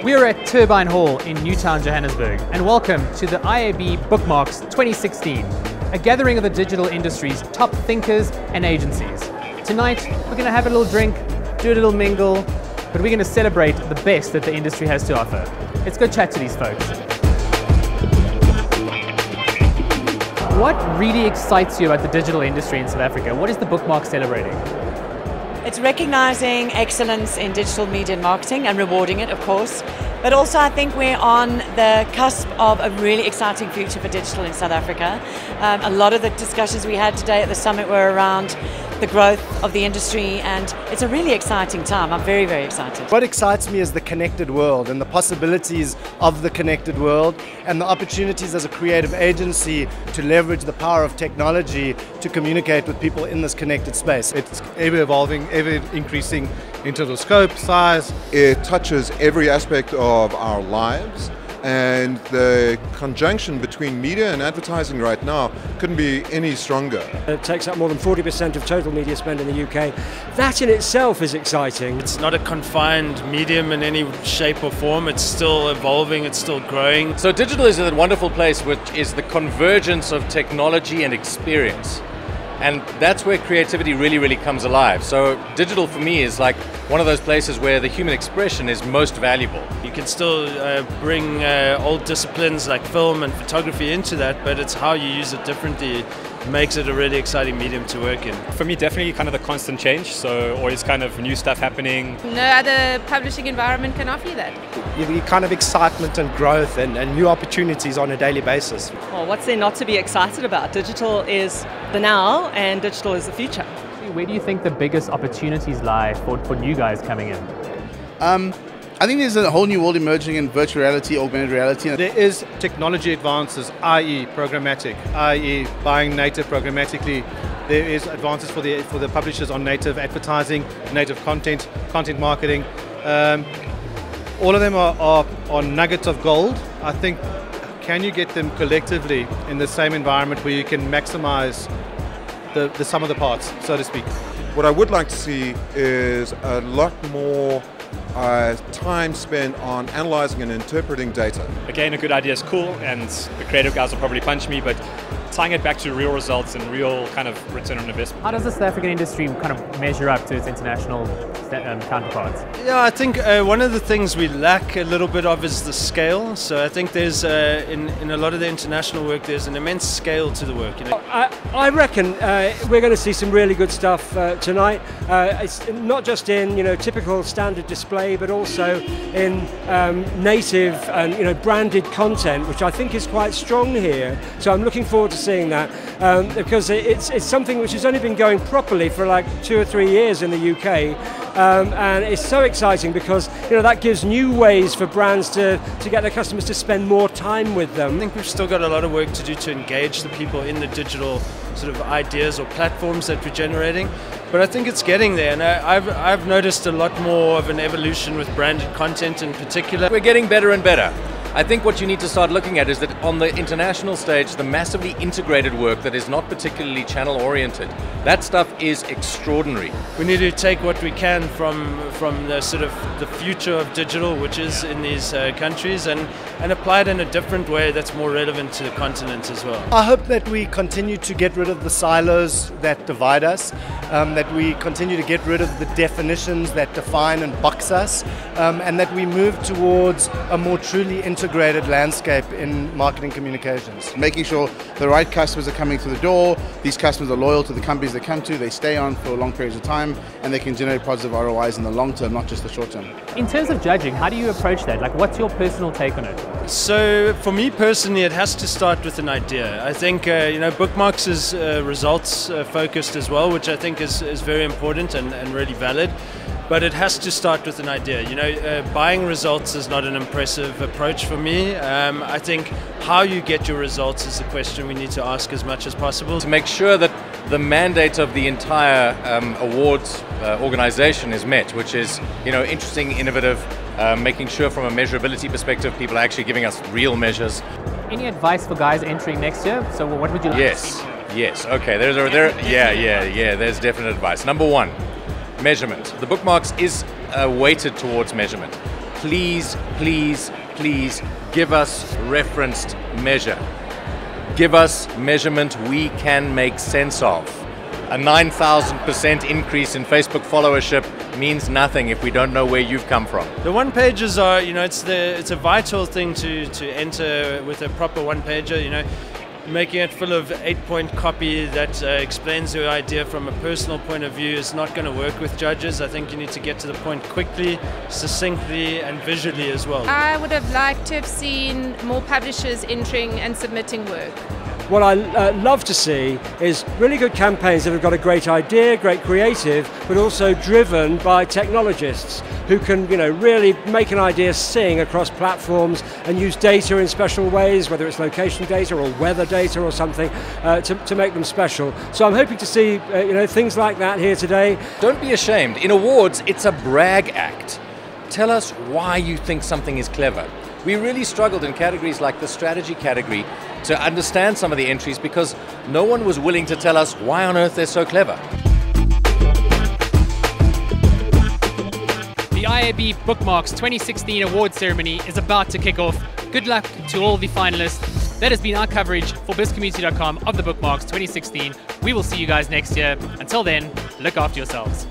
We are at Turbine Hall in Newtown, Johannesburg, and welcome to the IAB Bookmarks 2016, a gathering of the digital industry's top thinkers and agencies. Tonight, we're going to have a little drink, do a little mingle, but we're going to celebrate the best that the industry has to offer. Let's go chat to these folks. What really excites you about the digital industry in South Africa? What is the Bookmark celebrating? It's recognizing excellence in digital media and marketing and rewarding it, of course. But also I think we're on the cusp of a really exciting future for digital in South Africa. A lot of the discussions we had today at the summit were around the growth of the industry, and it's a really exciting time. I'm very, very excited. What excites me is the connected world and the possibilities of the connected world and the opportunities as a creative agency to leverage the power of technology to communicate with people in this connected space. It's ever evolving, ever increasing in terms of scope, size. It touches every aspect of our lives, and the conjunction between media and advertising right now couldn't be any stronger. It takes up more than 40% of total media spend in the UK. That in itself is exciting. It's not a confined medium in any shape or form. It's still evolving, it's still growing. So digital is a wonderful place, which is the convergence of technology and experience. And that's where creativity really comes alive. So digital for me is like one of those places where the human expression is most valuable. You can still bring old disciplines like film and photography into that, but it's how you use it differently makes it a really exciting medium to work in. For me, definitely kind of the constant change, so always kind of new stuff happening. No other publishing environment can offer you that. You kind of excitement and growth and new opportunities on a daily basis. Well, what's there not to be excited about? Digital is the now and digital is the future. Where do you think the biggest opportunities lie for new guys coming in? I think there's a whole new world emerging in virtual reality, augmented reality. There is technology advances, i.e. programmatic, i.e. buying native programmatically. There is advances for the publishers on native advertising, native content marketing. All of them are nuggets of gold. I think, can you get them collectively in the same environment where you can maximize the sum of the parts, so to speak? What I would like to see is a lot more time spent on analyzing and interpreting data. Again, a good idea is cool, and the creative guys will probably punch me, but tying it back to real results and real kind of return on investment. How does the South African industry kind of measure up to its international counterparts? Yeah, I think one of the things we lack a little bit of is the scale. So I think there's, in a lot of the international work, there's an immense scale to the work. You know? I reckon we're going to see some really good stuff tonight. It's not just in typical standard display, but also in native and branded content, which I think is quite strong here. So I'm looking forward to seeing that because it's something which has only been going properly for like 2 or 3 years in the UK. And it's so exciting because that gives new ways for brands to get their customers to spend more time with them. I think we've still got a lot of work to do to engage the people in the digital sort of ideas or platforms that we're generating, but I think it's getting there, and I've noticed a lot more of an evolution with branded content in particular. We're getting better and better. I think what you need to start looking at is that on the international stage, the massively integrated work that is not particularly channel oriented, that stuff is extraordinary. We need to take what we can from the sort of the future of digital, which is in these countries, and apply it in a different way that's more relevant to the continent as well. I hope that we continue to get rid of the silos that divide us, that we continue to get rid of the definitions that define and box us, and that we move towards a more truly integrated landscape in marketing communications. Making sure the right customers are coming through the door, these customers are loyal to the companies they come to, they stay on for long periods of time, and they can generate positive ROIs in the long term, not just the short term. In terms of judging, how do you approach that? Like, what's your personal take on it? So for me personally, it has to start with an idea. I think Bookmarks is results focused as well, which I think is very important and really valid. But it has to start with an idea. Buying results is not an impressive approach for me. I think how you get your results is the question we need to ask as much as possible. To make sure that the mandate of the entire awards organization is met, which is interesting, innovative, making sure from a measurability perspective people are actually giving us real measures. Any advice for guys entering next year? So what would you like to see? Yes. Okay. There's definite advice. Number one, measurement. The Bookmarks is weighted towards measurement. please, please, please give us referenced measure. Give us measurement we can make sense of. A 9,000% increase in Facebook followership means nothing if we don't know where you've come from. The one-pagers are, it's a vital thing to enter with a proper one-pager, Making it full of 8-point copy that explains your idea from a personal point of view is not going to work with judges. I think you need to get to the point quickly, succinctly, and visually as well. I would have liked to have seen more publishers entering and submitting work. What I love to see is really good campaigns that have got a great idea, great creative, but also driven by technologists who can, really make an idea sing across platforms and use data in special ways, whether it's location data or weather data or something, to make them special. So I'm hoping to see, things like that here today. Don't be ashamed. In awards, it's a brag act. Tell us why you think something is clever. We really struggled in categories like the strategy category to understand some of the entries because no one was willing to tell us why on earth they're so clever. The IAB Bookmarks 2016 award ceremony is about to kick off. Good luck to all the finalists. That has been our coverage for Bizcommunity.com of the Bookmarks 2016. We will see you guys next year. Until then, look after yourselves.